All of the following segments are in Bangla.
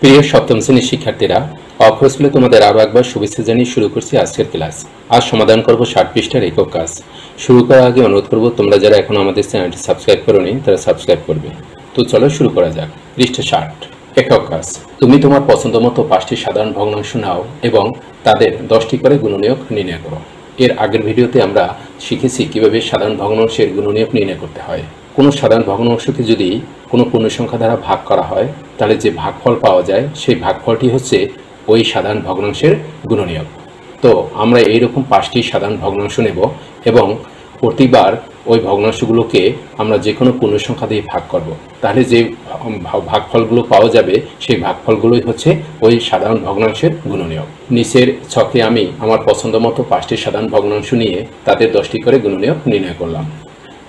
প্রিয় সপ্তম শ্রেণীর শিক্ষার্থীরা, অক্ষর স্কুলে তোমাদের আরও একবার শুভেচ্ছা জানিয়ে শুরু করছি আজকের ক্লাস। আজ সমাধান করব 60 পৃষ্ঠার একক কাজ। শুরু করার আগে অনুরোধ করব তোমরা যারা এখন আমাদের চ্যানেলটি সাবস্ক্রাইব করোনি তারা সাবস্ক্রাইব করবে। তো চলো শুরু করা যাক। পৃষ্ঠা 60, একক কাজ। তুমি তোমার পছন্দ মতো 5টি সাধারণ ভগ্নাংশ নাও এবং তাদের 10টি করে গুণনীয়ক নির্ণয় করো। এর আগের ভিডিওতে আমরা শিখেছি কিভাবে সাধারণ ভগ্নাংশের গুণনীয়ক নির্ণয় করতে হয়। কোনো সাধারণ ভগ্নাংশকে যদি কোনো পূর্ণ সংখ্যা দ্বারা ভাগ করা হয় তাহলে যে ভাগফল পাওয়া যায় সেই ভাগফলটি হচ্ছে ওই সাধারণ ভগ্নাংশের গুণনীয়ক। তো আমরা এইরকম 5টি সাধারণ ভগ্নাংশ নেব এবং প্রতিবার ওই ভগ্নাংশগুলোকে আমরা যে কোনো পূর্ণ সংখ্যা দিয়ে ভাগ করব। তাহলে যে ভাগফলগুলো পাওয়া যাবে সেই ভাগফলগুলোই হচ্ছে ওই সাধারণ ভগ্নাংশের গুণনীয়ক। নিচের ছকে আমি আমার পছন্দ মতো 5টি সাধারণ ভগ্নাংশ নিয়ে তাদের 10টি করে গুণনীয়ক নির্ণয় করলাম।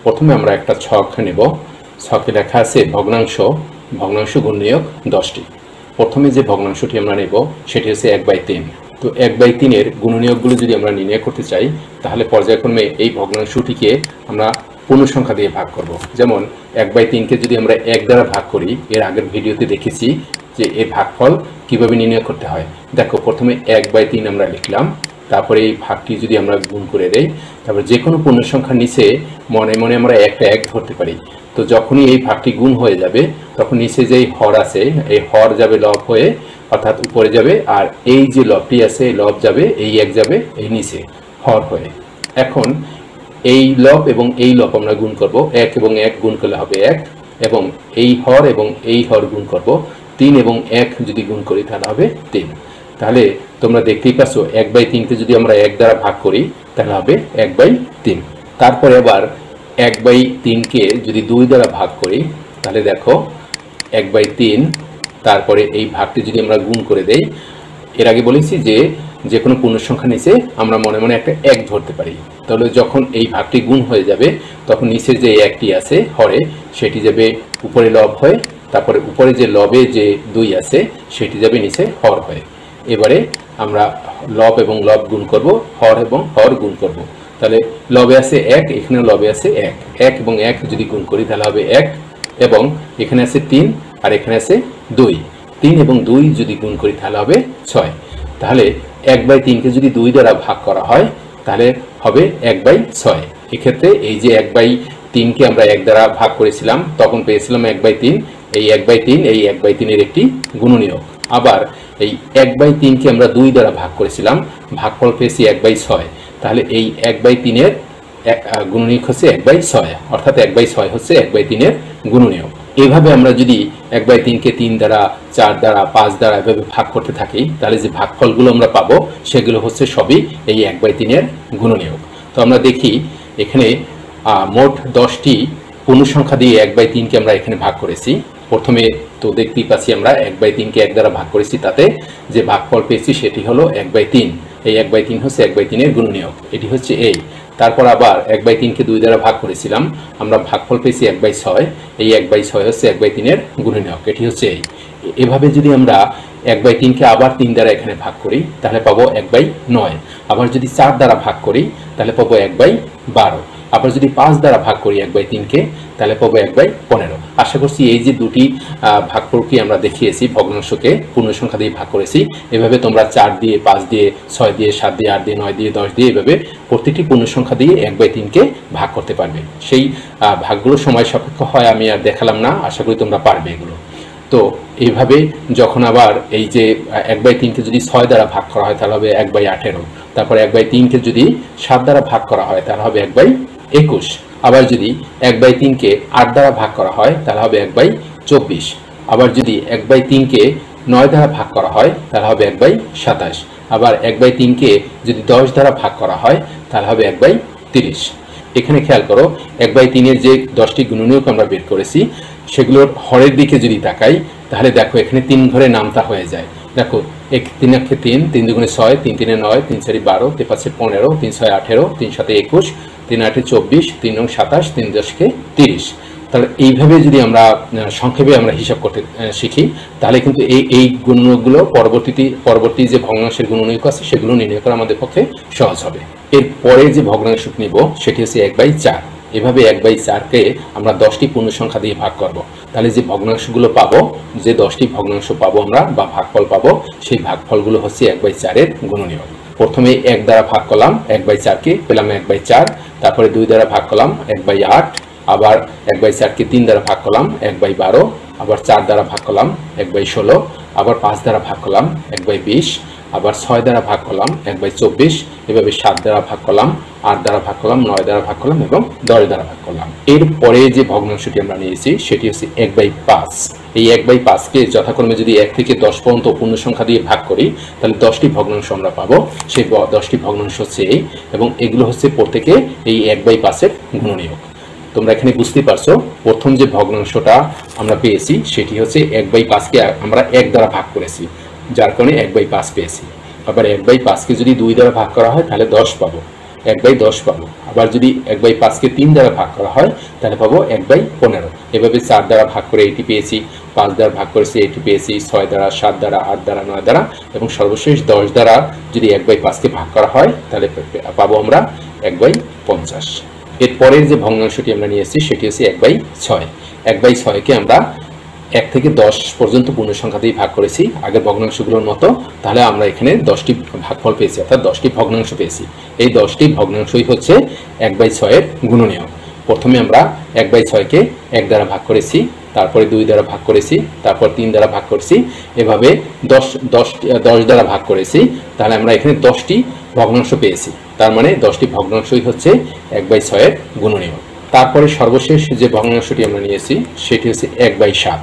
প্রথমে আমরা একটা ছক নেব। ছকে লেখা আছে ভগ্নাংশ গুণনীয়ক 10টি। প্রথমে যে ভগ্নাংশটি আমরা নেব সেটি হচ্ছে 1/3। তো 1/3-এর গুণনীয়কগুলো যদি আমরা নির্ণয় করতে চাই তাহলে পর্যায়ক্রমে এই ভগ্নাংশটিকে আমরা পূর্ণ সংখ্যা দিয়ে ভাগ করব। যেমন 1/3-কে যদি আমরা 1 দ্বারা ভাগ করি, এর আগের ভিডিওতে দেখেছি যে এর ভাগফল কিভাবে নির্ণয় করতে হয়। দেখো, প্রথমে 1/3 আমরা লিখলাম, তারপরে এই ভাগটি যদি আমরা গুণ করে দেই, তারপর যে কোনো পূর্ণ সংখ্যার নিচে মনে মনে আমরা একটা 1 ধরতে পারি। তো যখনই এই ভাগটি গুণ হয়ে যাবে তখন নিচে যেই হর আছে এই হর যাবে লব হয়ে, অর্থাৎ উপরে যাবে, আর এই যে লবটি আছে এই লব যাবে, এই 1 যাবে এই নিচে হর হয়ে। এখন এই লব এবং এই লব আমরা গুণ করব, 1 এবং 1 গুণ করলে হবে 1, এবং এই হর গুণ করব 3 এবং 1 যদি গুণ করি তাহলে হবে 3। তাহলে তোমরা দেখতেই পাচ্ছ 1/3-কে যদি আমরা 1 দ্বারা ভাগ করি তাহলে হবে 1/3। তারপরে আবার 1/3-কে যদি 2 দ্বারা ভাগ করি তাহলে দেখো 1/3, তারপরে এই ভাগটি যদি আমরা গুণ করে দেই, এর আগে বলেছি যে কোনো পূর্ণ সংখ্যা নিচে আমরা মনে মনে একটা 1 ধরতে পারি। তাহলে যখন এই ভাগটি গুণ হয়ে যাবে তখন নিচের যে 1টি আছে হরে সেটি যাবে উপরে লব হয়ে, তারপরে উপরে যে লবে যে 2 আছে সেটি যাবে নিচে হর হয়ে। এবারে আমরা লব এবং লব গুণ করব, হর এবং হর গুণ করব। তাহলে লবে আছে 1, এখানে লবে আছে 1 এবং 1 যদি গুণ করি তাহলে হবে 1, এবং এখানে আছে 3 আর এখানে আছে 2, 3 এবং 2 যদি গুণ করি তাহলে হবে 6। তাহলে 1/3-কে যদি 2 দ্বারা ভাগ করা হয় তাহলে হবে 1/6। এক্ষেত্রে এই যে 1/3-কে আমরা 1 দ্বারা ভাগ করেছিলাম তখন পেয়েছিলাম 1/3, এই 1/3-এর একটি গুণনীয়ক। আবার এই 1/3-কে আমরা 2 দ্বারা ভাগ করেছিলাম, ভাগফল পেয়েছি 1/6। তাহলে এই 1/3-এর গুণনীয়ক হচ্ছে 1/6, অর্থাৎ 1/6 হচ্ছে 1/3-এর গুণনীয়ক। এইভাবে আমরা যদি 1/3-কে 3 দ্বারা, 4 দ্বারা, 5 দ্বারা এভাবে ভাগ করতে থাকি তাহলে যে ভাগফলগুলো আমরা পাবো সেগুলো হচ্ছে সবই এই 1/3-এর গুণনীয়ক। তো আমরা দেখি এখানে মোট 10টি পূর্ণ সংখ্যা দিয়ে 1/3-কে আমরা এখানে ভাগ করেছি। প্রথমে তো দেখতেই পাচ্ছি আমরা 1/3-কে 1 দ্বারা ভাগ করেছি, তাতে যে ভাগফল পেয়েছি সেটি হলো 1/3। এই 1/3 হচ্ছে 1/3-এর গুণনীয়ক, এটি হচ্ছে এই। তারপর আবার 1/3-কে 2 দ্বারা ভাগ করেছিলাম, আমরা ভাগফল পেয়েছি 1/6, এই 1/6 হচ্ছে 1/3-এর গুণনীয়ক, এটি হচ্ছে এই। এভাবে যদি আমরা 1/3-কে আবার 3 দ্বারা এখানে ভাগ করি তাহলে পাবো 1/9। আবার যদি 4 দ্বারা ভাগ করি তাহলে পাবো 1/12। আবার যদি 5 দ্বারা ভাগ করি 1/3-কে তাহলে পাবো 1/15। আশা করছি এই যে দুটি ভাগ প্রক্রিয়া আমরা দেখিয়েছি, ভগ্নাংশকে পূর্ণ সংখ্যা দিয়ে ভাগ করেছি, এভাবে তোমরা 4 দিয়ে, 5 দিয়ে, 6 দিয়ে, 7 দিয়ে, 8 দিয়ে, 9 দিয়ে, 10 দিয়ে এভাবে প্রত্যেকটি পূর্ণ সংখ্যা দিয়ে 1/3-কে ভাগ করতে পারবে। সেই ভাগগুলো সময় সাপেক্ষ হয়, আমি আর দেখালাম না, আশা করি তোমরা পারবে এগুলো। তো এইভাবে যখন আবার এই যে 1/3-কে যদি 6 দ্বারা ভাগ করা হয় তাহলে হবে 1/18, তারপর 1/3-কে যদি 7 দ্বারা ভাগ করা হয় তাহলে হবে 1/21, আবার যদি 1/3-কে 8 দ্বারা ভাগ করা হয় তাহলে হবে 1/24, আবার যদি 1/3-কে 9 দ্বারা ভাগ করা হয় তাহলে হবে 1/27, আবার 1/3-কে যদি 10 দ্বারা ভাগ করা হয় তাহলে হবে 1/30। এখানে খেয়াল করো 1/3-এর যে 10টি গুণনীয়ক আমরা বের করেছি সেগুলোর হরের দিকে যদি তাকাই তাহলে দেখো এখানে 3 ঘরে নামতা হয়ে যায়। দেখো 3 × 3, 3 × 2 = 6, 3 × 3 = 9, 3 × 4 = 12, 3 × 5 = 15, 3 × 6 = 18, 3 × 7 = 21, 3 × 8 = 24, 3 × 9 = 27, 3 × 10 = 30। তাহলে এইভাবে যদি আমরা সংক্ষেপে আমরা হিসাব করতে শিখি তাহলে কিন্তু এই গুণনীয়কগুলো পরবর্তী যে ভগ্নাংশের গুণনীয়ক আছে সেগুলো নির্ণয় করা আমাদের পক্ষে সহজ হবে। এর পরে যে ভগ্নাংশ নিব সেটি হচ্ছে 1/4। এভাবে 1/4কে আমরা 10টি পূর্ণ সংখ্যা দিয়ে ভাগ করব। তাহলে যে ভগ্নাংশগুলো পাবো, যে 10টি ভগ্নাংশ পাবো আমরা বা ভাগফল পাবো, সেই ভাগফলগুলো হচ্ছে 1/4-এর গুণনীয়ক। প্রথমে 1 দ্বারা ভাগ করলাম 1/4কে, পেলাম 1/4। তারপরে 2 দ্বারা ভাগ করলাম 1/8। আবার 1/4কে 3 দ্বারা ভাগ করলাম 1/12। আবার 4 দ্বারা ভাগ করলাম 1/16। আবার 5 দ্বারা ভাগ করলাম 1/20। আবার 6 দ্বারা ভাগ করলাম 1/24। এভাবে 7 দ্বারা ভাগ করলাম, 8 দ্বারা ভাগ করলাম, 9 দ্বারা ভাগ করলাম এবং 10 দ্বারা ভাগ করলাম। এরপরে যে ভগ্নাংশটি আমরা নিয়েছি সেটি হচ্ছে 1/5। এই 1/5কে যথাক্রমে যদি 1 থেকে 10 পর্যন্ত পূর্ণ সংখ্যা দিয়ে ভাগ করি তাহলে 10টি ভগ্নাংশ আমরা পাবো। সেই 10টি ভগ্নাংশ হচ্ছে এই, এবং এগুলো হচ্ছে প্রত্যেকে এই 1/5-এর গুণনীয়ক। তোমরা এখানে বুঝতে পারছো, প্রথম যে ভগ্নাংশটা আমরা পেয়েছি সেটি হচ্ছে 1/5কে আমরা 1 দ্বারা ভাগ করেছি, যার কারণে 1/5 পেয়েছি। আবার 1/5কে যদি 2 দ্বারা ভাগ করা হয় তাহলে 10 পাবো, 1/10 পাবো। আবার যদি 1/5কে 3 দ্বারা ভাগ করা হয় তাহলে পাবো 1/15। এভাবে 4 দ্বারা ভাগ করে এটি পেয়েছি, 5 দ্বারা ভাগ করেছি এটি পেয়েছি, 6 দ্বারা, 7 দ্বারা, 8 দ্বারা, 9 দ্বারা এবং সর্বশেষ 10 দ্বারা যদি 1/5কে ভাগ করা হয় তাহলে পাবো আমরা 1/50। এরপরের যে ভগ্নাংশটি আমরা নিয়েছি সেটি হচ্ছে 1/6। 1/6কে আমরা 1 থেকে 10 পর্যন্ত পূর্ণ সংখ্যা দিয়ে ভাগ করেছি আগের ভগ্নাংশগুলোর মতো। তাহলে আমরা এখানে 10টি ভাগফল পেয়েছি, অর্থাৎ 10টি ভগ্নাংশ পেয়েছি। এই 10টি ভগ্নাংশই হচ্ছে 1/6-এর গুণনীয়ক। প্রথমে আমরা 1/6কে 1 দ্বারা ভাগ করেছি, তারপরে 2 দ্বারা ভাগ করেছি, তারপর 3 দ্বারা ভাগ করেছি, এভাবে 10 দ্বারা ভাগ করেছি। তাহলে আমরা এখানে 10টি ভগ্নাংশ পেয়েছি। তার মানে 10টি ভগ্নাংশই হচ্ছে 1/6-এর গুণনীয়ক। তারপরে সর্বশেষ যে ভগ্নাংশটি আমরা নিয়েছি সেটি হচ্ছে 1/7।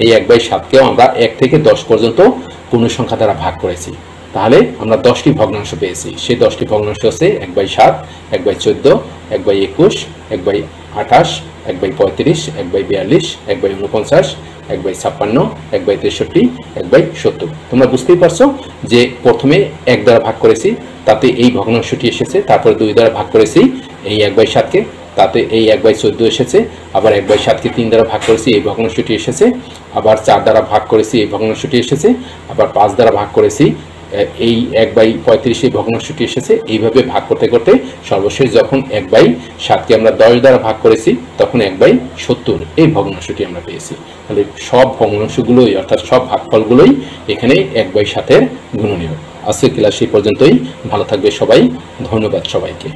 এই 1/7কেও আমরা 1 থেকে 10 পর্যন্ত পূর্ণ সংখ্যা দ্বারা ভাগ করেছি। তাহলে আমরা 10টি ভগ্নাংশ পেয়েছি। সেই 10টি ভগ্নাংশ হচ্ছে 1/7, 1/14, 1/21, 1/28, 1/35, 1/42, 1/49, 1/56, 1/63, 1/70। তোমরা বুঝতেই পারছো যে প্রথমে 1 দ্বারা ভাগ করেছি, তাতে এই ভগ্নাংশটি এসেছে। তারপরে 2 দ্বারা ভাগ করেছি এই 1/7কে, তাতে এই 1/14 এসেছে। আবার 1/7কে 3 দ্বারা ভাগ করেছি, এই ভগ্নাংশটি এসেছে। আবার 4 দ্বারা ভাগ করেছি, এই ভগ্নাংশটি এসেছে। আবার 5 দ্বারা ভাগ করেছি, এই 1/35 এই ভগ্নাংশটি এসেছে। এইভাবে ভাগ করতে করতে সর্বশেষ যখন 1/7কে আমরা 10 দ্বারা ভাগ করেছি তখন 1/70 এই ভগ্নাংশটি আমরা পেয়েছি। তাহলে সব ভগ্নাংশগুলোই, অর্থাৎ সব ভাগফলগুলোই এখানে 1/7-এর গুণনীয়ক। আজকের ক্লাস এই পর্যন্তই। ভালো থাকবে সবাই। ধন্যবাদ সবাইকে।